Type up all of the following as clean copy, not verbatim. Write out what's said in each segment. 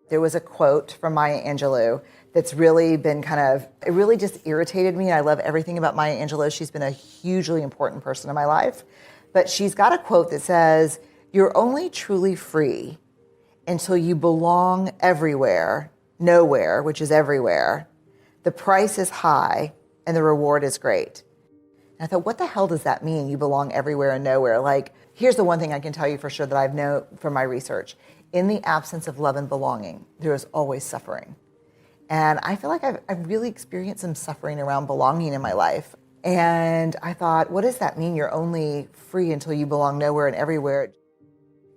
There was a quote from Maya Angelou that's really been it really just irritated me. I love everything about Maya Angelou. She's been a hugely important person in my life. But she's got a quote that says, "You're only truly free until you belong everywhere, nowhere," which is everywhere. "The price is high and the reward is great." And I thought, what the hell does that mean? You belong everywhere and nowhere. Like, here's the one thing I can tell you for sure that I've known from my research. In the absence of love and belonging, there is always suffering. And I feel like I've really experienced some suffering around belonging in my life. And I thought, what does that mean? You're only free until you belong nowhere and everywhere.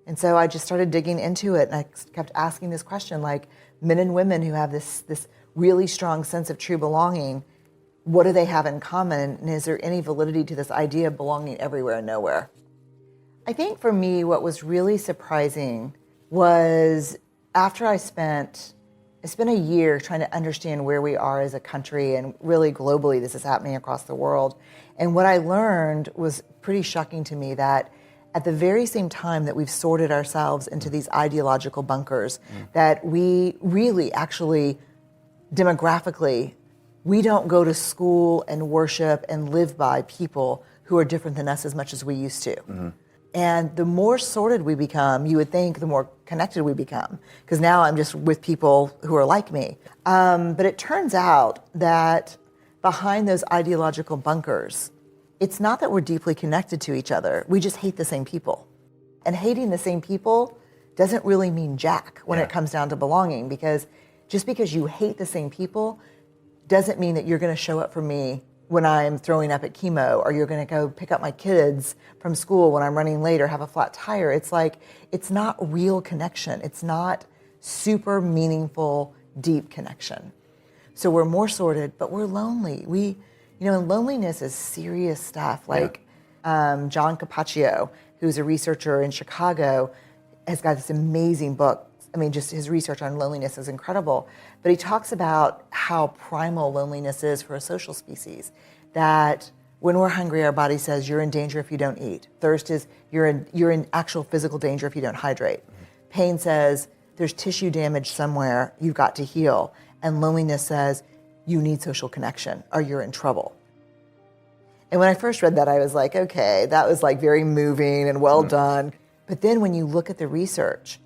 And so I just started digging into it, and I kept asking this question, like, men and women who have this really strong sense of true belonging, what do they have in common? And is there any validity to this idea of belonging everywhere and nowhere? I think for me, what was really surprising was after I spent a year trying to understand where we are as a country, and really globally this is happening across the world. And what I learned was pretty shocking to me, that at the very same time that we've sorted ourselves into these ideological bunkers, that we really actually, demographically, we don't go to school and worship and live by people who are different than us as much as we used to. Mm-hmm. And the more sorted we become, you would think the more connected we become. Because now I'm just with people who are like me. But it turns out that behind those ideological bunkers, it's not that we're deeply connected to each other. We just hate the same people. And hating the same people doesn't really mean jack when it comes down to belonging. Because just because you hate the same people doesn't mean that you're going to show up for me when I'm throwing up at chemo, or you're going to go pick up my kids from school when I'm running late or have a flat tire. It's like, it's not real connection. It's not super meaningful, deep connection. So we're more sorted, but we're lonely. And loneliness is serious stuff. Like John Capaccio, who's a researcher in Chicago, has got this amazing book. I mean, just his research on loneliness is incredible. But he talks about how primal loneliness is for a social species. That when we're hungry, our body says, you're in danger if you don't eat. Thirst is, you're in actual physical danger if you don't hydrate. Mm-hmm. Pain says, there's tissue damage somewhere, you've got to heal. And loneliness says, you need social connection or you're in trouble. And when I first read that, I was like, okay, that was like very moving and well done. But then when you look at the research,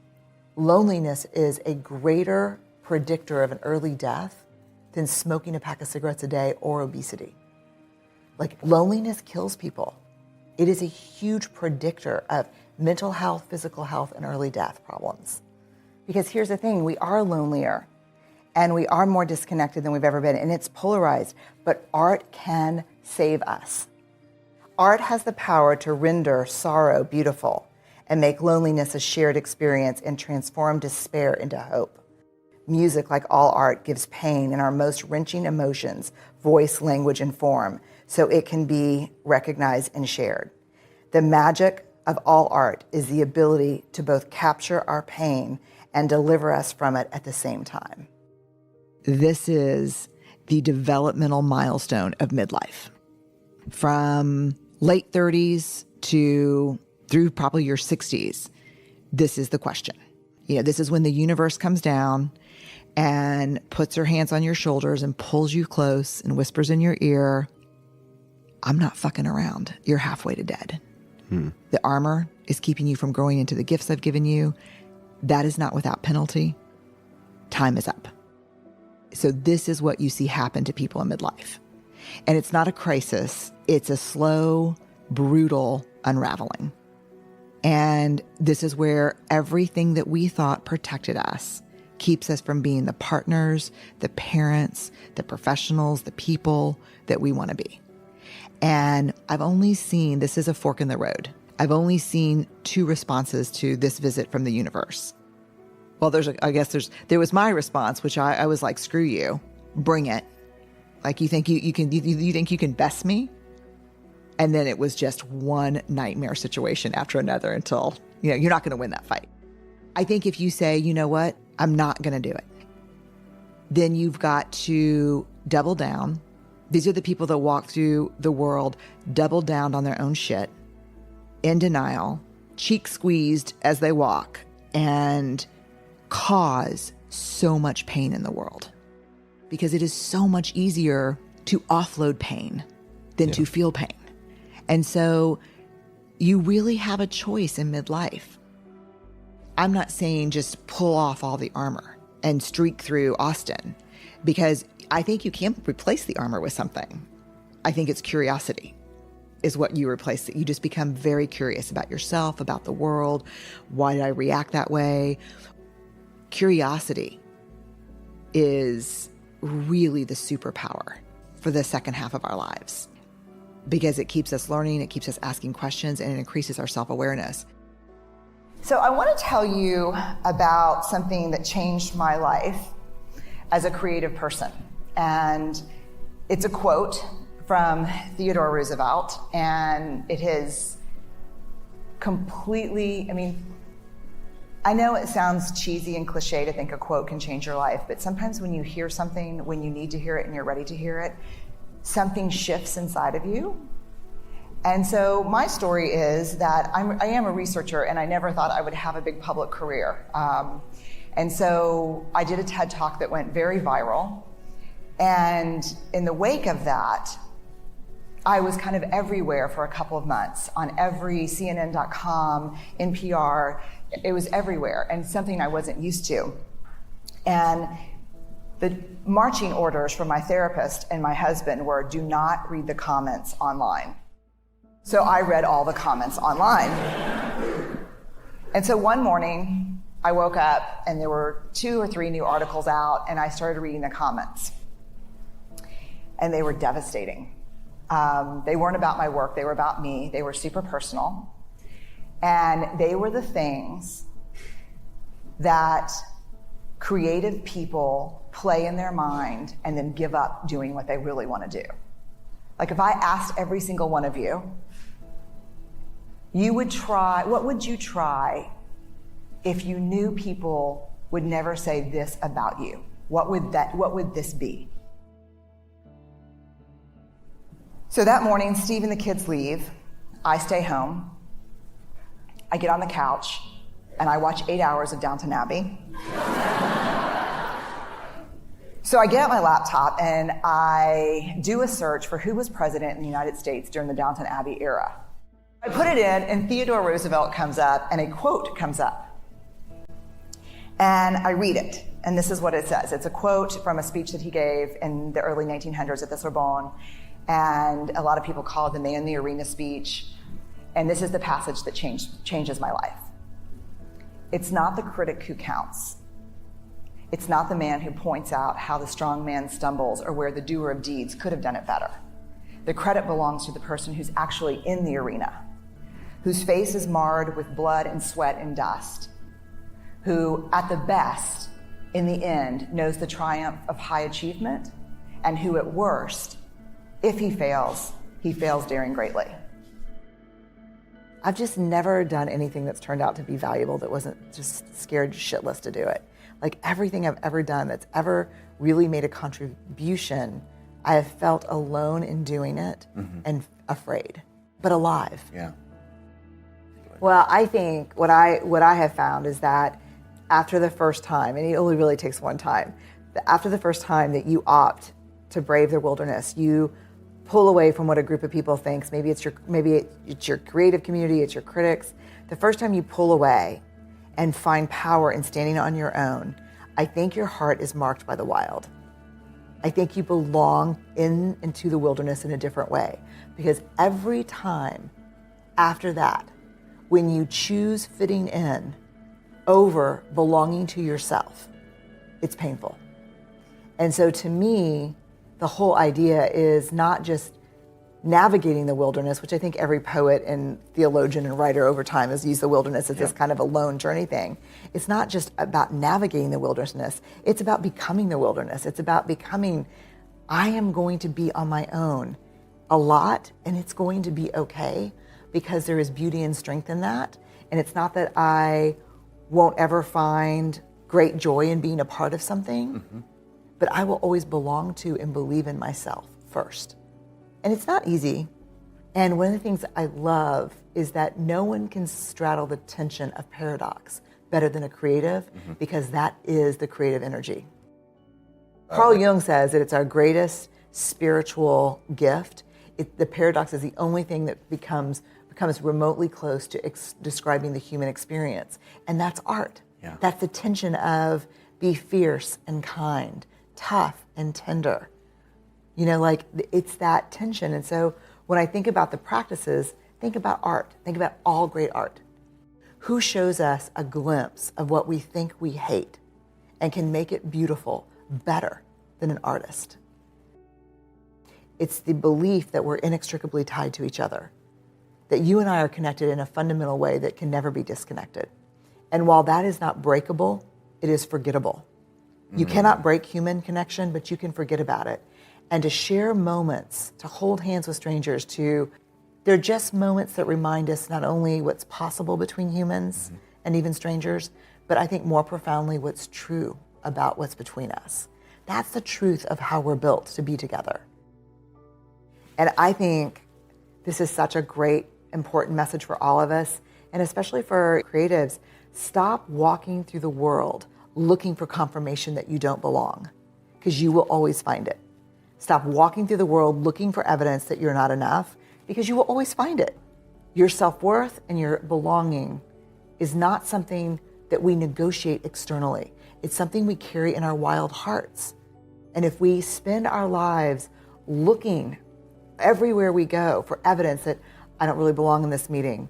loneliness is a greater predictor of an early death than smoking a pack of cigarettes a day or obesity. Like, loneliness kills people. It is a huge predictor of mental health, physical health, and early death problems. Because here's the thing, we are lonelier and we are more disconnected than we've ever been, and it's polarized, but art can save us. Art has the power to render sorrow beautiful and make loneliness a shared experience and transform despair into hope. Music, like all art, gives pain and our most wrenching emotions voice, language, and form, so it can be recognized and shared. The magic of all art is the ability to both capture our pain and deliver us from it at the same time. This is the developmental milestone of midlife. From late 30s through probably your 60s, this is the question. This is when the universe comes down and puts her hands on your shoulders and pulls you close and whispers in your ear, I'm not fucking around. You're halfway to dead. The armor is keeping you from growing into the gifts I've given you. That is not without penalty. Time is up. So this is what you see happen to people in midlife. And it's not a crisis. It's a slow, brutal unraveling. And this is where everything that we thought protected us keeps us from being the partners, the parents, the professionals, the people that we want to be. And I've only seen, this is a fork in the road. I've only seen two responses to this visit from the universe. Well, there was my response, which I was like, screw you, bring it. Like, you think you can best me? And then it was just one nightmare situation after another until, you're not going to win that fight. I think if you say, you know what, I'm not going to do it, then you've got to double down. These are the people that walk through the world, double down on their own shit, in denial, cheek squeezed as they walk, and cause so much pain in the world, because it is so much easier to offload pain than to feel pain. And so you really have a choice in midlife. I'm not saying just pull off all the armor and streak through Austin, because I think you can replace the armor with something. I think it's curiosity is what you replace it. You just become very curious about yourself, about the world. Why did I react that way? Curiosity is really the superpower for the second half of our lives, because it keeps us learning, it keeps us asking questions, and it increases our self-awareness. So I want to tell you about something that changed my life as a creative person. And it's a quote from Theodore Roosevelt, and it has completely, I know it sounds cheesy and cliche to think a quote can change your life, but sometimes when you hear something, when you need to hear it and you're ready to hear it, something shifts inside of you. And so my story is that I am a researcher, and I never thought I would have a big public career. And so I did a TED Talk that went very viral. And in the wake of that, I was kind of everywhere for a couple of months, on every CNN.com, NPR. It was everywhere, and something I wasn't used to. And the marching orders from my therapist and my husband were, do not read the comments online. So I read all the comments online. And so one morning, I woke up and there were 2 or 3 new articles out, and I started reading the comments. And they were devastating. They weren't about my work, they were about me. They were super personal. And they were the things that creative people play in their mind and then give up doing what they really want to do. Like, if I asked every single one of you, what would you try if you knew people would never say this about you? What would this be? So that morning, Steve and the kids leave. I stay home. I get on the couch and I watch 8 hours of Downton Abbey. So I get out my laptop and I do a search for who was president in the United States during the Downton Abbey era. I put it in, and Theodore Roosevelt comes up, and a quote comes up. And I read it, and this is what it says. It's a quote from a speech that he gave in the early 1900s at the Sorbonne, and a lot of people call it the Man in the Arena speech. And this is the passage that changes my life. It's not the critic who counts. It's not the man who points out how the strong man stumbles or where the doer of deeds could have done it better. The credit belongs to the person who's actually in the arena, whose face is marred with blood and sweat and dust, who, at the best, in the end, knows the triumph of high achievement, and who, at worst, if he fails daring greatly. I've just never done anything that's turned out to be valuable that wasn't just scared shitless to do it. Like, everything I've ever done that's ever really made a contribution, I have felt alone in doing it and afraid, but alive. Yeah. Well, I think what I have found is that after the first time, and it only really takes one time, that after the first time that you opt to brave the wilderness, you pull away from what a group of people thinks. Maybe it's your creative community, it's your critics. The first time you pull away and find power in standing on your own, I think your heart is marked by the wild. I think you belong into the wilderness in a different way, because every time after that, when you choose fitting in over belonging to yourself, it's painful. And so to me, the whole idea is not just navigating the wilderness, which I think every poet and theologian and writer over time has used the wilderness as this kind of a lone journey thing. It's not just about navigating the wilderness. It's about becoming the wilderness. It's about becoming, I am going to be on my own a lot, and it's going to be okay, because there is beauty and strength in that. And it's not that I won't ever find great joy in being a part of something, but I will always belong to and believe in myself first. And it's not easy. And one of the things I love is that no one can straddle the tension of paradox better than a creative because that is the creative energy. Carl Jung says that it's our greatest spiritual gift. The paradox is the only thing that becomes remotely close to describing the human experience, and that's art. Yeah. That's the tension of be fierce and kind, tough and tender. Like it's that tension. And so when I think about the practices, think about art. Think about all great art. Who shows us a glimpse of what we think we hate and can make it beautiful better than an artist? It's the belief that we're inextricably tied to each other, that you and I are connected in a fundamental way that can never be disconnected. And while that is not breakable, it is forgettable. You cannot break human connection, but you can forget about it. And to share moments, to hold hands with strangers, they're just moments that remind us not only what's possible between humans and even strangers, but I think more profoundly what's true about what's between us. That's the truth of how we're built to be together. And I think this is such a great, important message for all of us, and especially for creatives. Stop walking through the world looking for confirmation that you don't belong, because you will always find it. Stop walking through the world looking for evidence that you're not enough, because you will always find it. Your self-worth and your belonging is not something that we negotiate externally. It's something we carry in our wild hearts. And if we spend our lives looking everywhere we go for evidence that I don't really belong in this meeting,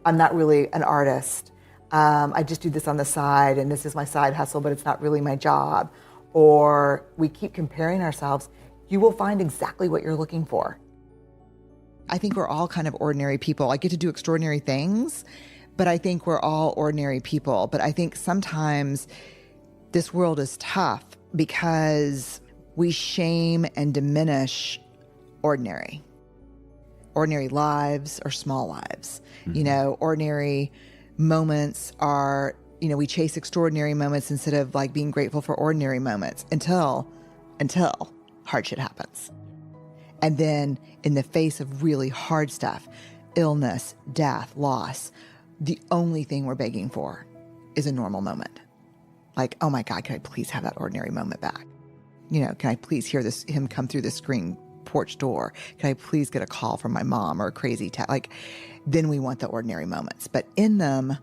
I'm not really an artist, I just do this on the side and this is my side hustle, but it's not really my job, or we keep comparing ourselves, you will find exactly what you're looking for. I think we're all kind of ordinary people. I get to do extraordinary things, but I think we're all ordinary people. But I think sometimes this world is tough because we shame and diminish ordinary lives or small lives. Ordinary moments are, we chase extraordinary moments instead of like being grateful for ordinary moments until hard shit happens. And then in the face of really hard stuff, illness, death, loss, the only thing we're begging for is a normal moment. Like, oh my God, can I please have that ordinary moment back? Can I please hear him come through the screen porch door? Can I please get a call from my mom or a crazy text? Then we want the ordinary moments. But in them,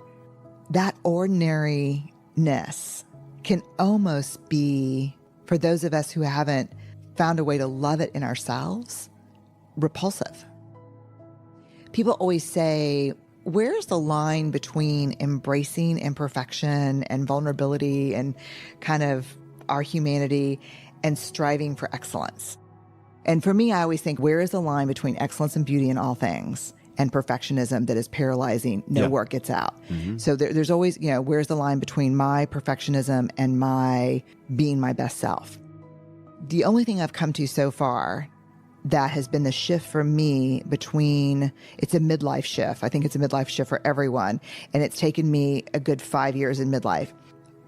that ordinariness can almost be, for those of us who haven't found a way to love it in ourselves, repulsive. People always say, where's the line between embracing imperfection and vulnerability and kind of our humanity and striving for excellence? And for me, I always think, where is the line between excellence and beauty in all things and perfectionism that is paralyzing, no work gets out? So there's always, where's the line between my perfectionism and my being my best self? The only thing I've come to so far that has been the shift for me it's a midlife shift. I think it's a midlife shift for everyone. And it's taken me a good 5 years in midlife.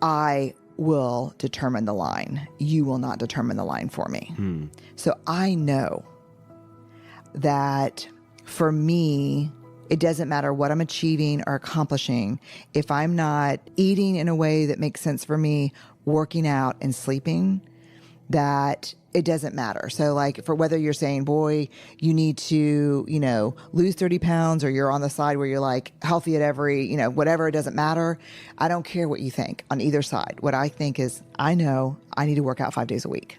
I will determine the line. You will not determine the line for me. So I know that for me, it doesn't matter what I'm achieving or accomplishing. If I'm not eating in a way that makes sense for me, working out and sleeping, that it doesn't matter. So like for whether you're saying, boy, you need to, lose 30 pounds, or you're on the side where you're like healthy at every, whatever, it doesn't matter. I don't care what you think on either side. What I think is, I know I need to work out 5 days a week.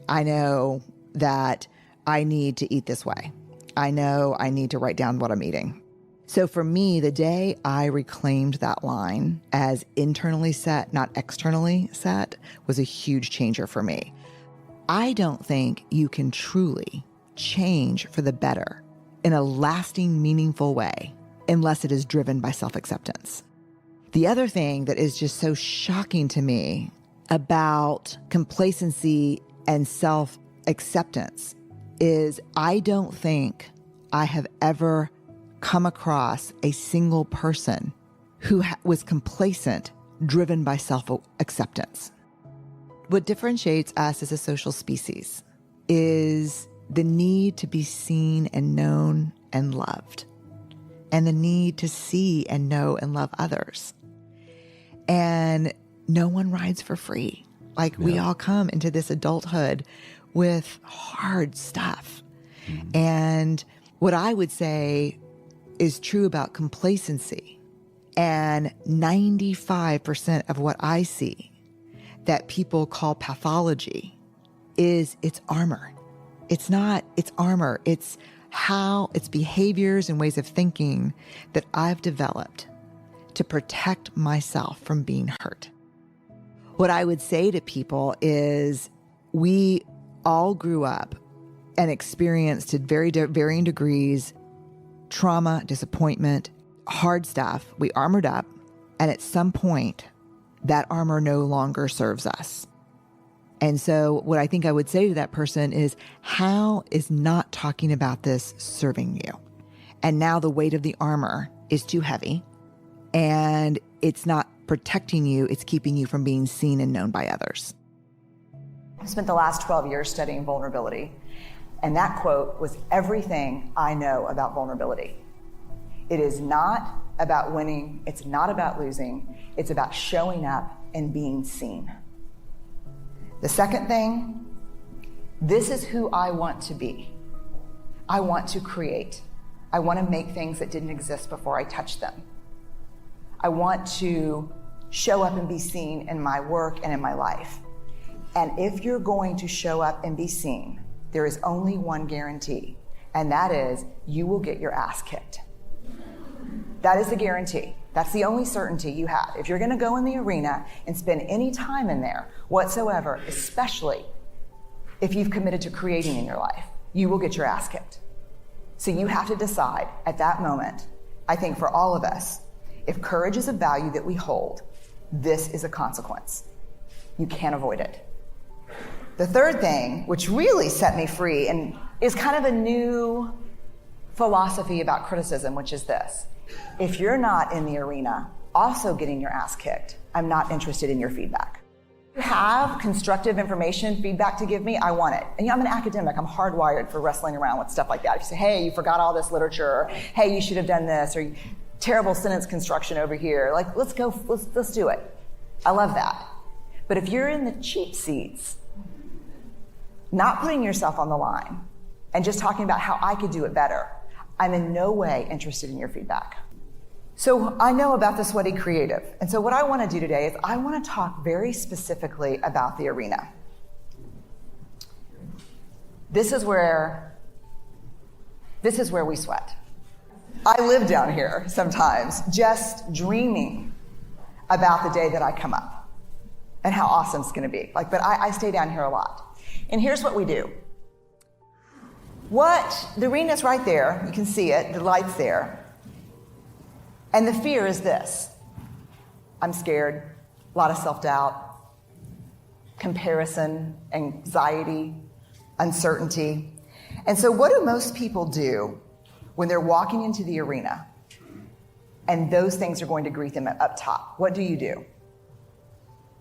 I know that I need to eat this way. I know I need to write down what I'm eating. So for me, the day I reclaimed that line as internally set, not externally set, was a huge changer for me. I don't think you can truly change for the better in a lasting, meaningful way unless it is driven by self-acceptance. The other thing that is just so shocking to me about complacency and self-acceptance is I don't think I have ever come across a single person who was complacent, driven by self-acceptance. What differentiates us as a social species is the need to be seen and known and loved, and the need to see and know and love others. And no one rides for free. Like we all come into this adulthood with hard stuff. And what I would say is true about complacency, and 95% of what I see that people call pathology is it's armor. It's not, it's armor. It's behaviors and ways of thinking that I've developed to protect myself from being hurt. What I would say to people is we all grew up and experienced to varying degrees trauma, disappointment, hard stuff. We armored up, and at some point, that armor no longer serves us. And so what I think I would say to that person is, how is not talking about this serving you? And now the weight of the armor is too heavy, and it's not protecting you, it's keeping you from being seen and known by others. I spent the last 12 years studying vulnerability, and that quote was everything I know about vulnerability. It is not about winning, it's not about losing, it's about showing up and being seen. The second thing, this is who I want to be. I want to create. I want to make things that didn't exist before I touched them. I want to show up and be seen in my work and in my life. And if you're going to show up and be seen, there is only one guarantee, and that is you will get your ass kicked. That is the guarantee. That's the only certainty you have. If you're going to go in the arena and spend any time in there whatsoever, especially if you've committed to creating in your life, you will get your ass kicked. So you have to decide at that moment, I think for all of us, if courage is a value that we hold, this is a consequence. You can't avoid it. The third thing, which really set me free and is kind of a new philosophy about criticism, which is this. If you're not in the arena also getting your ass kicked, I'm not interested in your feedback. If you have constructive information, feedback to give me, I want it. And I'm an academic, I'm hardwired for wrestling around with stuff like that. If you say, hey, you forgot all this literature, or hey, you should have done this, or terrible sentence construction over here, like let's do it. I love that. But if you're in the cheap seats, not putting yourself on the line and just talking about how I could do it better, I'm in no way interested in your feedback. So I know about the sweaty creative. And so what I want to do today is I want to talk very specifically about the arena. This is where we sweat. I live down here sometimes just dreaming about the day that I come up and how awesome it's going to be. But I stay down here a lot. And here's what we do. The arena's right there. You can see it. The light's there. And the fear is this. I'm scared. A lot of self-doubt, comparison, anxiety, uncertainty. And so what do most people do when they're walking into the arena and those things are going to greet them up top? What do?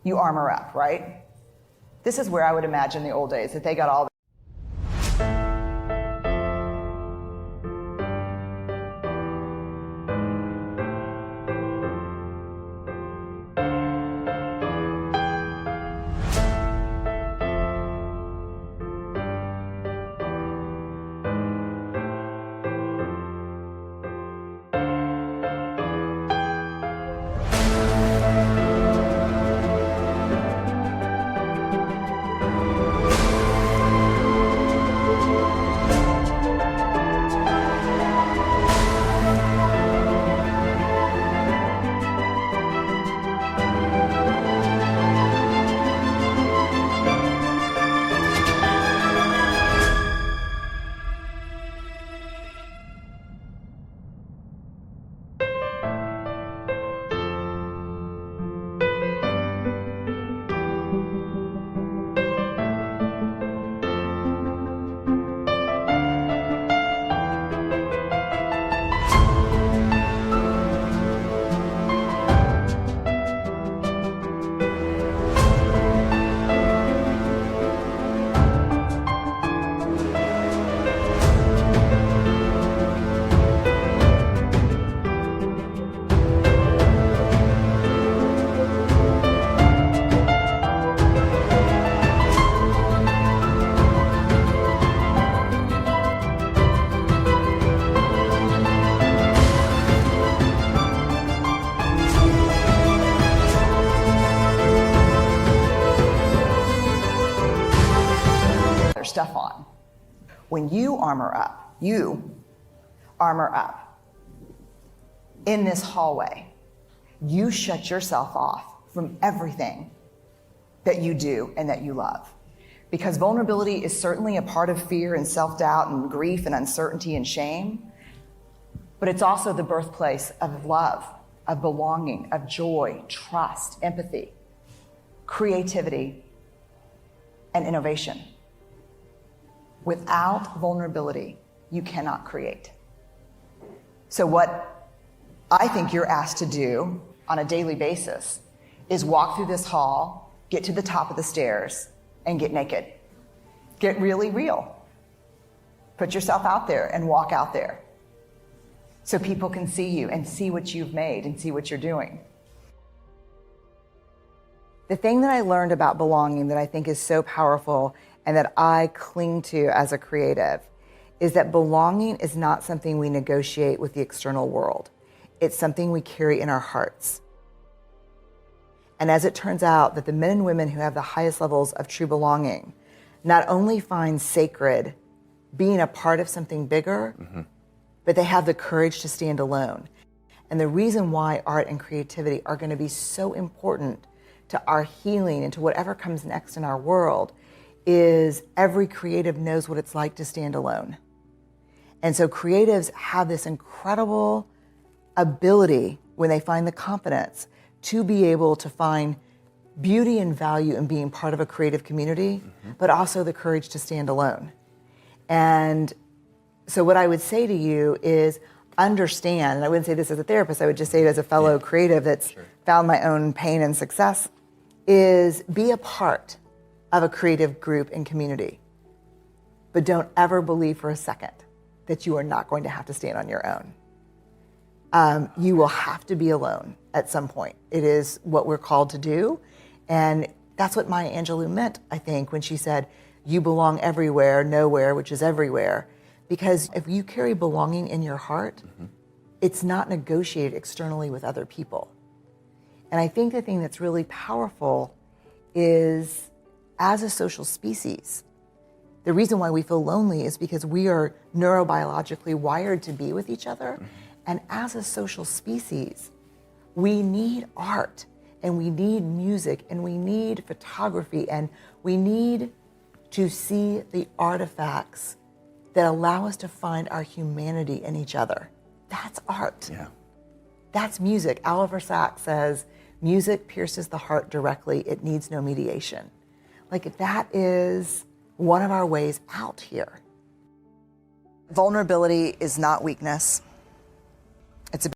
You armor up, right? This is where I would imagine the old days, that they got all When you armor up in this hallway, you shut yourself off from everything that you do and that you love. Because vulnerability is certainly a part of fear and self-doubt and grief and uncertainty and shame, but it's also the birthplace of love, of belonging, of joy, trust, empathy, creativity, and innovation. Without vulnerability, you cannot create. So what I think you're asked to do on a daily basis is walk through this hall, get to the top of the stairs, and get naked. Get really real. Put yourself out there and walk out there so people can see you and see what you've made and see what you're doing. The thing that I learned about belonging that I think is so powerful and that I cling to as a creative is that belonging is not something we negotiate with the external world. It's something we carry in our hearts. And as it turns out that the men and women who have the highest levels of true belonging not only find sacred being a part of something bigger, but they have the courage to stand alone. And the reason why art and creativity are going to be so important to our healing and to whatever comes next in our world is every creative knows what it's like to stand alone. And so creatives have this incredible ability when they find the confidence to be able to find beauty and value in being part of a creative community, but also the courage to stand alone. And so what I would say to you is understand, and I wouldn't say this as a therapist, I would just say it as a fellow creative that's found my own pain and success, is be a part of a creative group and community. But don't ever believe for a second that you are not going to have to stand on your own. You will have to be alone at some point. It is what we're called to do. And that's what Maya Angelou meant, I think, when she said, you belong everywhere, nowhere, which is everywhere. Because if you carry belonging in your heart, it's not negotiated externally with other people. And I think the thing that's really powerful is, as a social species, the reason why we feel lonely is because we are neurobiologically wired to be with each other. And as a social species, we need art, and we need music, and we need photography, and we need to see the artifacts that allow us to find our humanity in each other. That's art. Yeah. That's music. Oliver Sacks says, music pierces the heart directly. It needs no mediation. Like, that is one of our ways out here. Vulnerability is not weakness. It's a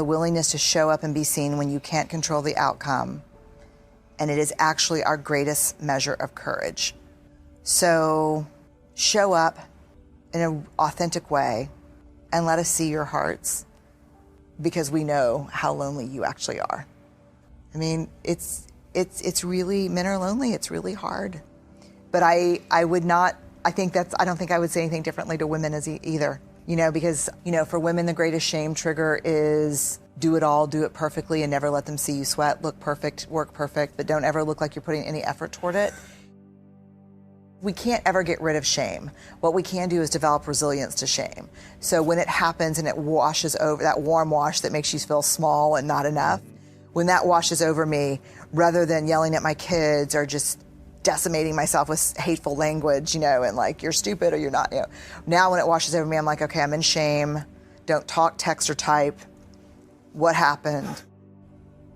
the willingness to show up and be seen when you can't control the outcome. And it is actually our greatest measure of courage. So show up in an authentic way and let us see your hearts, because we know how lonely you actually are. I mean, it's really, men are lonely. It's really hard. But I don't think I would say anything differently to women as either. Because, for women, the greatest shame trigger is do it all, do it perfectly, and never let them see you sweat, look perfect, work perfect, but don't ever look like you're putting any effort toward it. We can't ever get rid of shame. What we can do is develop resilience to shame. So when it happens and it washes over, that warm wash that makes you feel small and not enough, when that washes over me, rather than yelling at my kids or just decimating myself with hateful language, and like, you're stupid or you're not, Now when it washes over me, I'm like, okay, I'm in shame. Don't talk, text, or type. What happened?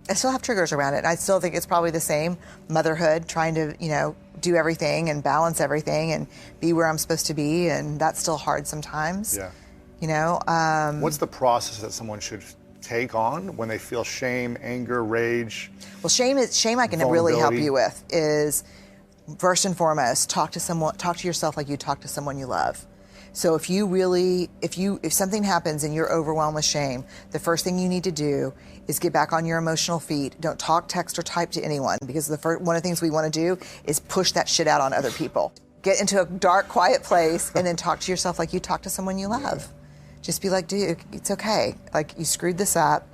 I still have triggers around it. And I still think it's probably the same. Motherhood, trying to, do everything and balance everything and be where I'm supposed to be. And that's still hard sometimes. Yeah. What's the process that someone should take on when they feel shame, anger, rage? Well, shame I can really help you with is, first and foremost, talk to yourself like you talk to someone you love. So if something happens and you're overwhelmed with shame, the first thing you need to do is get back on your emotional feet. Don't talk, text, or type to anyone, because one of the things we want to do is push that shit out on other people. Get into a dark, quiet place and then talk to yourself like you talk to someone you love. Just be like, dude, it's okay. Like, you screwed this up.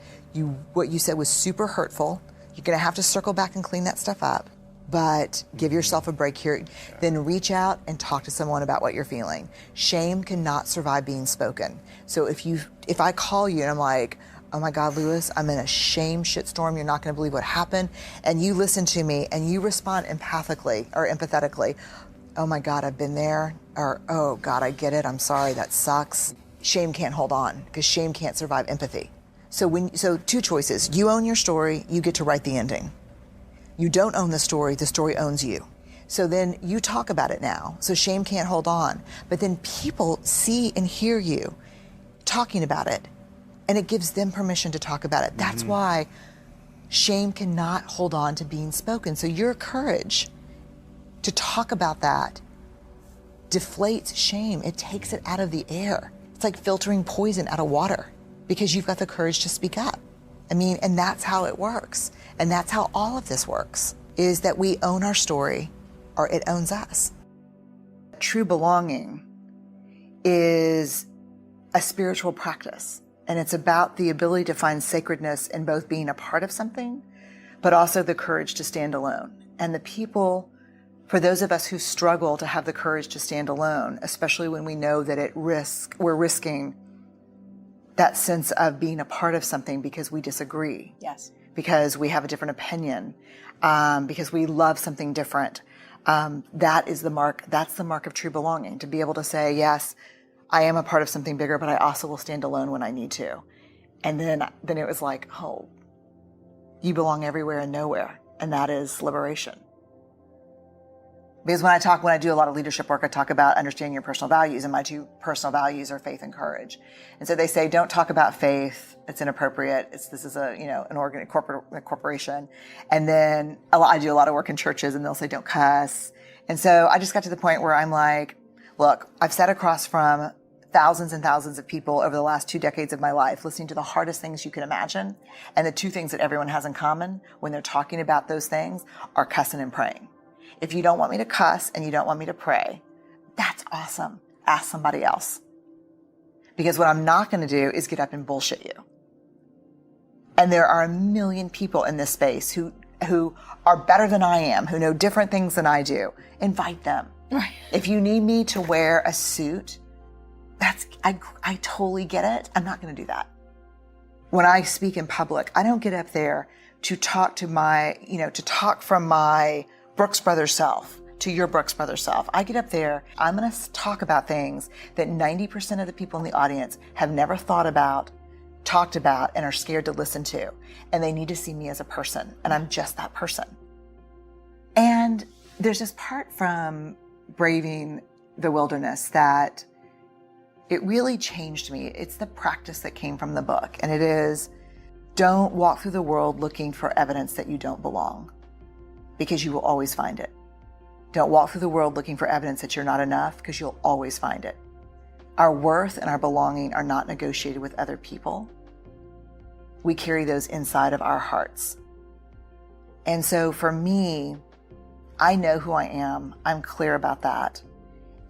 What you said was super hurtful. You're going to have to circle back and clean that stuff up. But give yourself a break here. Then reach out and talk to someone about what you're feeling. Shame cannot survive being spoken. So if I call you and I'm like, oh my God, Lewis, I'm in a shame shitstorm. You're not going to believe what happened. And you listen to me and you respond empathetically. Oh my God, I've been there. Or, oh God, I get it. I'm sorry. That sucks. Shame can't hold on, because shame can't survive empathy. So two choices. You own your story. You get to write the ending. You don't own the story owns you. So then you talk about it now. So shame can't hold on. But then people see and hear you talking about it, and it gives them permission to talk about it. That's why shame cannot hold on to being spoken. So your courage to talk about that deflates shame. It takes it out of the air. It's like filtering poison out of water, because you've got the courage to speak up. I mean, and that's how it works. And that's how all of this works, is that we own our story, or it owns us. True belonging is a spiritual practice, and it's about the ability to find sacredness in both being a part of something, but also the courage to stand alone. And for those of us who struggle to have the courage to stand alone, especially when we know that we're risking that sense of being a part of something because we disagree. Yes. Because we have a different opinion, because we love something different. That's the mark of true belonging, to be able to say, yes, I am a part of something bigger, but I also will stand alone when I need to. And then it was like, oh, you belong everywhere and nowhere. And that is liberation. Because when I do a lot of leadership work, I talk about understanding your personal values, and my two personal values are faith and courage. And so they say, don't talk about faith. It's inappropriate. This is a corporation. And then I do a lot of work in churches, and they'll say, don't cuss. And so I just got to the point where I'm like, look, I've sat across from thousands and thousands of people over the last 2 decades of my life, listening to the hardest things you can imagine. And the two things that everyone has in common when they're talking about those things are cussing and praying. If you don't want me to cuss and you don't want me to pray, that's awesome. Ask somebody else. Because what I'm not going to do is get up and bullshit you. And there are a million people in this space who are better than I am, who know different things than I do. Invite them. Right. If you need me to wear a suit, I totally get it. I'm not going to do that. When I speak in public, I don't get up there to talk from my Brooks Brothers self to your Brooks Brothers self. I get up there, I'm going to talk about things that 90% of the people in the audience have never thought about, talked about, and are scared to listen to. And they need to see me as a person, and I'm just that person. And there's this part from Braving the Wilderness that it really changed me. It's the practice that came from the book, and it is Don't walk through the world looking for evidence that you don't belong, because you will always find it. Don't walk through the world looking for evidence that you're not enough, because you'll always find it. Our worth and our belonging are not negotiated with other people. We carry those inside of our hearts. And so for me, I know who I am. I'm clear about that.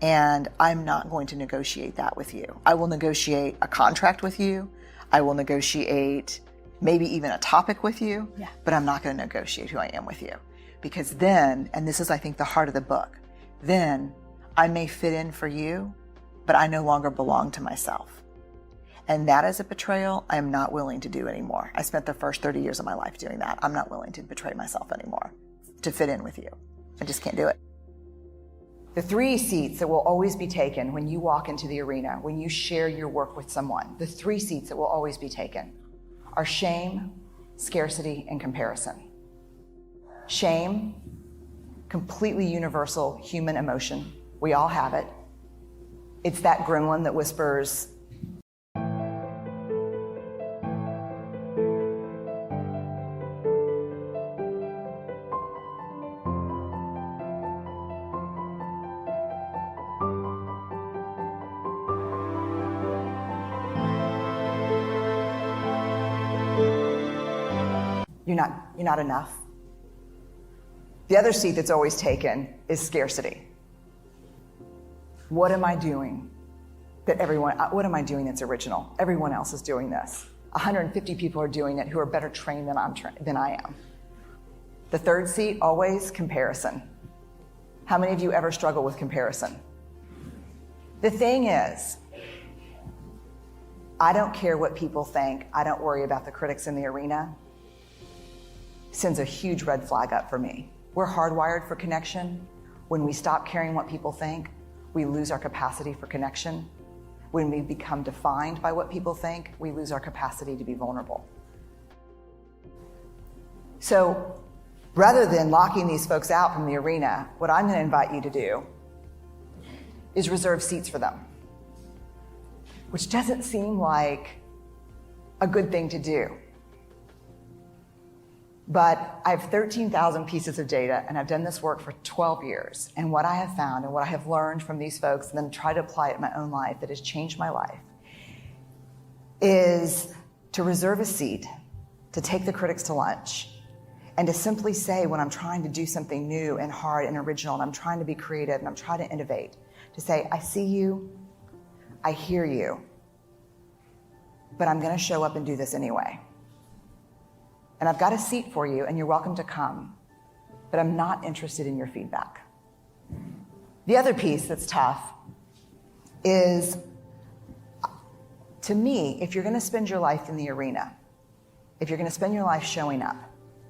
And I'm not going to negotiate that with you. I will negotiate a contract with you. I will negotiate maybe even a topic with you, but I'm not going to negotiate who I am with you. Because then, and this is, I think, the heart of the book, then I may fit in for you, but I no longer belong to myself. And that is a betrayal I am not willing to do anymore. I spent the first 30 years of my life doing that. I'm not willing to betray myself anymore to fit in with you. I just can't do it. The 3 seats that will always be taken when you walk into the arena, when you share your work with someone, the 3 seats that will always be taken are shame, scarcity, and comparison. Shame, completely universal human emotion. We all have it. It's that gremlin that whispers, you're not enough. The other seat that's always taken is scarcity. What am I doing what am I doing that's original? Everyone else is doing this. 150 people are doing it who are better trained than I am. The third seat, always comparison. How many of you ever struggle with comparison? The thing is, I don't care what people think. I don't worry about the critics in the arena. Sends a huge red flag up for me. We're hardwired for connection. When we stop caring what people think, we lose our capacity for connection. When we become defined by what people think, we lose our capacity to be vulnerable. So rather than locking these folks out from the arena, what I'm going to invite you to do is reserve seats for them, which doesn't seem like a good thing to do. But I have 13,000 pieces of data, and I've done this work for 12 years. And what I have found and what I have learned from these folks and then try to apply it in my own life that has changed my life is to reserve a seat, to take the critics to lunch, and to simply say when I'm trying to do something new and hard and original, and I'm trying to be creative and I'm trying to innovate, to say, I see you, I hear you, but I'm going to show up and do this anyway. And I've got a seat for you, and you're welcome to come, but I'm not interested in your feedback. The other piece that's tough is, to me, if you're going to spend your life in the arena, if you're going to spend your life showing up,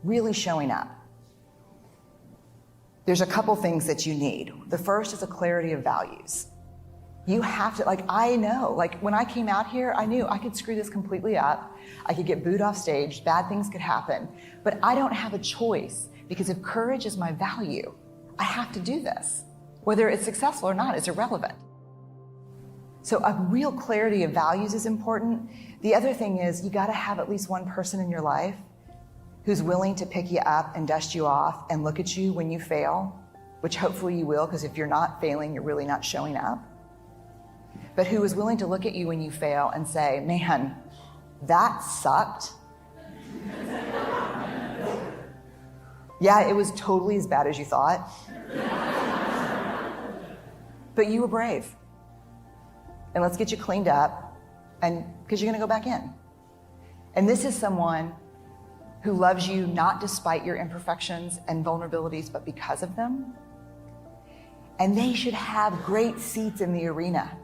really showing up, there's a couple things that you need. The first is a clarity of values. You have to, I know, when I came out here, I knew I could screw this completely up. I could get booed off stage, bad things could happen, but I don't have a choice, because if courage is my value, I have to do this. Whether it's successful or not is irrelevant. So a real clarity of values is important. The other thing is, you gotta have at least one person in your life who's willing to pick you up and dust you off and look at you when you fail, which hopefully you will, because if you're not failing, you're really not showing up. But who is willing to look at you when you fail and say, man, that sucked. Yeah, it was totally as bad as you thought. But you were brave. And let's get you cleaned up, and because you're going to go back in. And this is someone who loves you not despite your imperfections and vulnerabilities, but because of them. And they should have great seats in the arena.